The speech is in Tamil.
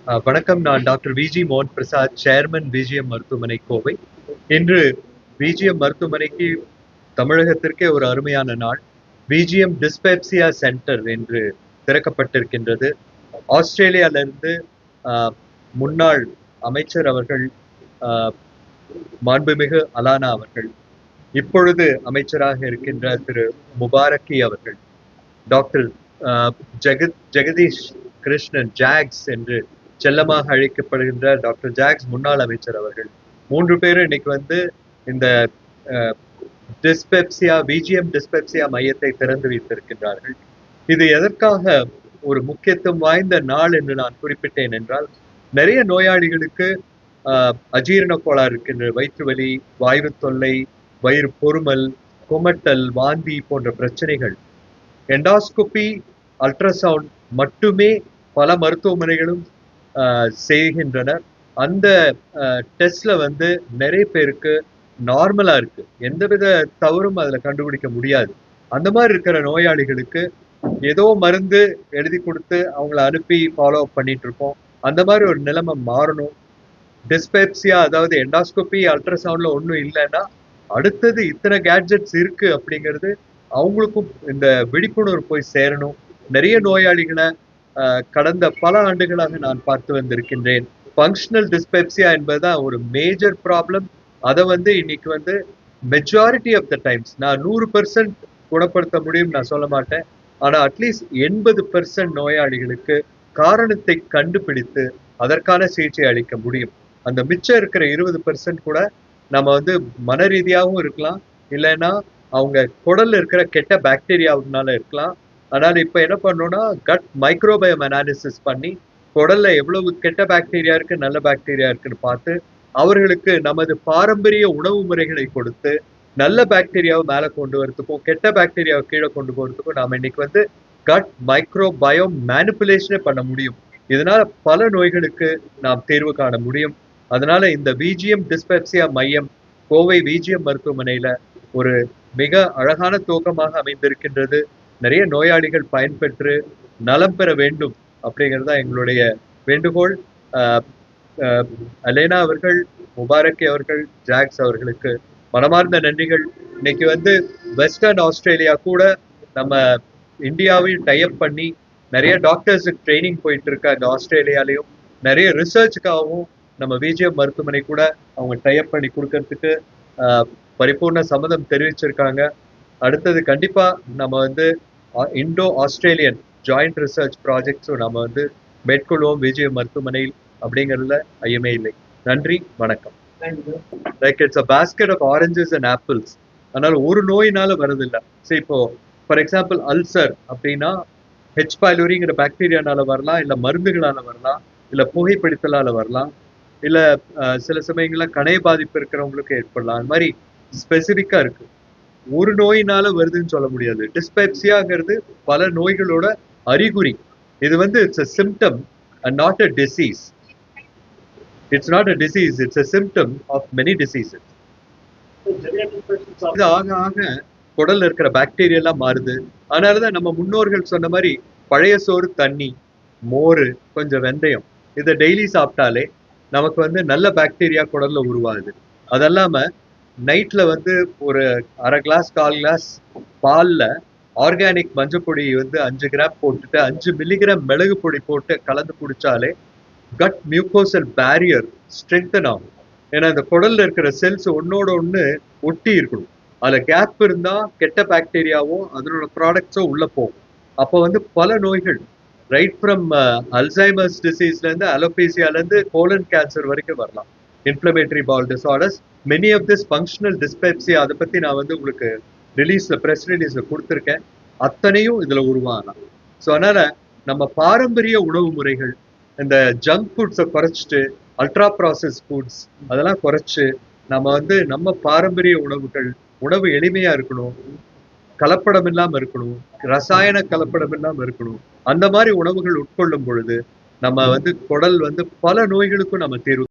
வணக்கம். நான் டாக்டர் விஜி மோகன் பிரசாத், சேர்மன் விஜிஎம் மருத்துவமனை, கோவை. இன்று விஜிஎம் மருத்துவமனைக்கு தமிழகத்திற்கே ஒரு அருமையான நாள். விஜிஎம் டிஸ்பெப்சியா சென்டர் என்று திறக்கப்பட்டிருக்கின்றது. ஆஸ்திரேலியாவிலிருந்து முன்னாள் அமைச்சர் அவர்கள், மாண்புமிகு அலானா அவர்கள், இப்பொழுது அமைச்சராக இருக்கின்ற திரு முபாரக்கி அவர்கள், டாக்டர் ஜெகதீஷ் கிருஷ்ணன் ஜாக்ஸ் என்று செல்லமாக அழைக்கப்படுகின்ற டாக்டர் ஜாக்ஸ் முன்னாள் அமைச்சர் அவர்கள், 3 பேரும் இன்னைக்கு வந்து இந்த டிஸ்பெப்சியா விஜிஎம் டிஸ்பெப்சியா மையத்தை திறந்து வைத்திருக்கின்றார்கள். இது எதற்காக ஒரு முக்கியத்துவம் வாய்ந்த நாள் என்று நான் குறிப்பிட்டேன் என்றால், நிறைய நோயாளிகளுக்கு அஜீரண கோளாறு இருக்கின்ற, வயிற்று வலி, வாயு தொல்லை, வயிறு பொறுமல், குமட்டல், வாந்தி போன்ற பிரச்சனைகள் எண்டாஸ்கோபி, அல்ட்ராசவுண்ட் மட்டுமே பல மருத்துவமனைகளும் செய்கின்றனர். அந்த டெஸ்ட்ல வந்து நிறைய பேருக்கு நார்மலா இருக்கு, எந்தவித தவறும் அதுல கண்டுபிடிக்க முடியாது. அந்த மாதிரி இருக்கிற நோயாளிகளுக்கு ஏதோ மருந்து எழுதி கொடுத்து அவங்கள அனுப்பி ஃபாலோ அப் பண்ணிட்டு இருக்கோம். அந்த மாதிரி ஒரு நிலைமை மாறணும். டிஸ்பெப்சியா, அதாவது எண்டாஸ்கோபி, அல்ட்ராசவுண்ட்ல ஒன்றும் இல்லைன்னா அடுத்தது இத்தனை கேட்ஜெட்ஸ் இருக்கு அப்படிங்கிறது அவங்களுக்கும் இந்த விழிப்புணர்வு போய் சேரணும். நிறைய நோயாளிகளை கடந்த பல ஆண்டுகளாக நான் பார்த்து வந்திருக்கின்றேன். ஃபங்க்ஷனல் டிஸ்பெப்சியா என்பதுதான் ஒரு மேஜர் ப்ராப்ளம். அதை வந்து இன்னைக்கு வந்து மெஜாரிட்டி ஆஃப் த டைம்ஸ், நான் 100% குணப்படுத்த முடியும் நான் சொல்ல மாட்டேன், ஆனால் அட்லீஸ்ட் 80% நோயாளிகளுக்கு காரணத்தை கண்டுபிடித்து அதற்கான சிகிச்சை அளிக்க முடியும். அந்த மிச்சம் இருக்கிற 20% கூட நம்ம வந்து மன ரீதியாகவும் இருக்கலாம், இல்லைன்னா அவங்க குடல்ல இருக்கிற கெட்ட பாக்டீரியாவுனால இருக்கலாம். அதனால இப்ப என்ன பண்ணோம்னா, கட் மைக்ரோபயம் அனாலிசிஸ் பண்ணி குடல்ல எவ்வளவு கெட்ட பாக்டீரியா இருக்கு, நல்ல பாக்டீரியா இருக்குன்னு பார்த்து அவர்களுக்கு நமது பாரம்பரிய உணவு முறைகளை கொடுத்து நல்ல பாக்டீரியாவை மேல கொண்டு வரதுக்கும் கெட்ட பாக்டீரியாவை கீழே கொண்டு போறதுக்கும் நாம இன்னைக்கு வந்து கட் மைக்ரோபயோம் மேனிப்புலேஷனே பண்ண முடியும். இதனால பல நோய்களுக்கு நாம் தேர்வு காண முடியும். அதனால இந்த விஜிஎம் டிஸ்பெப்சியா மையம் கோவை விஜிஎம் மருத்துவமனையில ஒரு மிக அழகான துவக்கமாக அமைந்திருக்கின்றது. நிறைய நோயாளிகள் பயன்பெற்று நலம் பெற வேண்டும் அப்படிங்கிறது தான் எங்களுடைய வேண்டுகோள். அலேனா அவர்கள், முபாரக்கி அவர்கள், ஜாக்ஸ் அவர்களுக்கு மனமார்ந்த நன்றிகள். இன்னைக்கு வந்து வெஸ்டர்ன் ஆஸ்திரேலியா கூட நம்ம இந்தியாவையும் டைப் பண்ணி நிறைய டாக்டர்ஸுக்கு ட்ரைனிங் போயிட்டு இருக்காங்க. ஆஸ்திரேலியாலையும் நிறைய ரிசர்ச்சுக்காகவும் நம்ம விஜிஎம் மருத்துவமனை கூட அவங்க டைப் பண்ணி கொடுக்கறதுக்கு பரிபூர்ண சம்மதம் தெரிவிச்சிருக்காங்க. அடுத்தது கண்டிப்பா நம்ம வந்து இண்டோ ஆஸ்திரேலியன் ஜாயிண்ட் ரிசர்ச் ப்ராஜெக்ட்ஸும் நம்ம வந்து மேற்கொள்வோம் விஜிஎம் மருத்துவமனையில், அப்படிங்கிறதுல ஐயமே இல்லை. நன்றி, வணக்கம். Like it's a basket of oranges and apples. அதனால ஒரு நோயினால வரதில்லை. சரி, இப்போ ஃபார் எக்ஸாம்பிள் அல்சர் அப்படின்னா ஹெச் பைலோரிங்கிற பாக்டீரியானால வரலாம், இல்லை மருந்துகளால வரலாம், இல்லை புகைப்பிடித்தலால வரலாம், இல்லை சில சமயங்கள்ல கணைய பாதிப்பு இருக்கிறவங்களுக்கு ஏற்படலாம். அது மாதிரி ஸ்பெசிஃபிக்கா இருக்கு. ஒரு நோயினால வருதுன்னு சொல்ல முடியாது. டிஸ்பெப்சியாங்கிறது பல நோய்களோட அறிகுறி. இது வந்து it's a symptom and not a disease. It's not a disease, it's a symptom of many diseases. இது ஆக ஆக குடல்ல இருக்கிற பாக்டீரியா எல்லாம் மாறுது. அதனாலதான் நம்ம முன்னோர்கள் சொன்ன மாதிரி பழைய சோறு, தண்ணி, மோர், கொஞ்சம் வெந்தயம் இதை டெய்லி சாப்பிட்டாலே நமக்கு வந்து நல்ல பாக்டீரியா குடல்ல உருவாகுது. அதல்லாம நைட்ல வந்து ஒரு அரை கிளாஸ் 1/4 கிளாஸ் பால்ல ஆர்கானிக் மஞ்சப்பொடி வந்து 5 கிராம் போட்டுட்டு 5 மில்லிகிராம் மிளகு பொடி போட்டு கலந்து குடிச்சாலே கட் மியூக்கோசல் பேரியர் ஸ்ட்ரென்தன் ஆகும். ஏன்னா இந்த குடல்ல இருக்கிற செல்ஸ் ஒன்னோட ஒண்ணு ஒட்டி இருக்கணும். அதுல கேப் இருந்தா கெட்ட பாக்டீரியாவும் அதனோட ப்ராடக்ட்ஸும் உள்ள போகும். அப்போ வந்து பல நோய்கள், ரைட் ஃப்ரம் அல்சைமர்ஸ் டிசீஸ்ல இருந்து அலோபேசியால இருந்து கோலன் கேன்சர் வரைக்கும் வரலாம். Inflammatory bowel disorders, many of this functional dyspepsia, அதை பத்தி நான் வந்து உங்களுக்கு ப்ரெஸ் ரிலீஸ்ல கொடுத்துருக்கேன். அத்தனையும் இதுல உருவாகலாம். ஸோ அதனால நம்ம பாரம்பரிய உணவு முறைகள், இந்த ஜங்க் ஃபுட்ஸை குறைச்சிட்டு அல்ட்ரா ப்ராசஸ் ஃபுட்ஸ் அதெல்லாம் குறைச்சு நம்ம வந்து நம்ம பாரம்பரிய உணவுகள், உணவு எளிமையா இருக்கணும், கலப்படம் இல்லாம இருக்கணும், ரசாயன கலப்படம் இல்லாம இருக்கணும். அந்த மாதிரி உணவுகள் உட்கொள்ளும் பொழுது நம்ம வந்து குடல் வந்து பல நோய்களுக்கும் நம்ம தீர்வு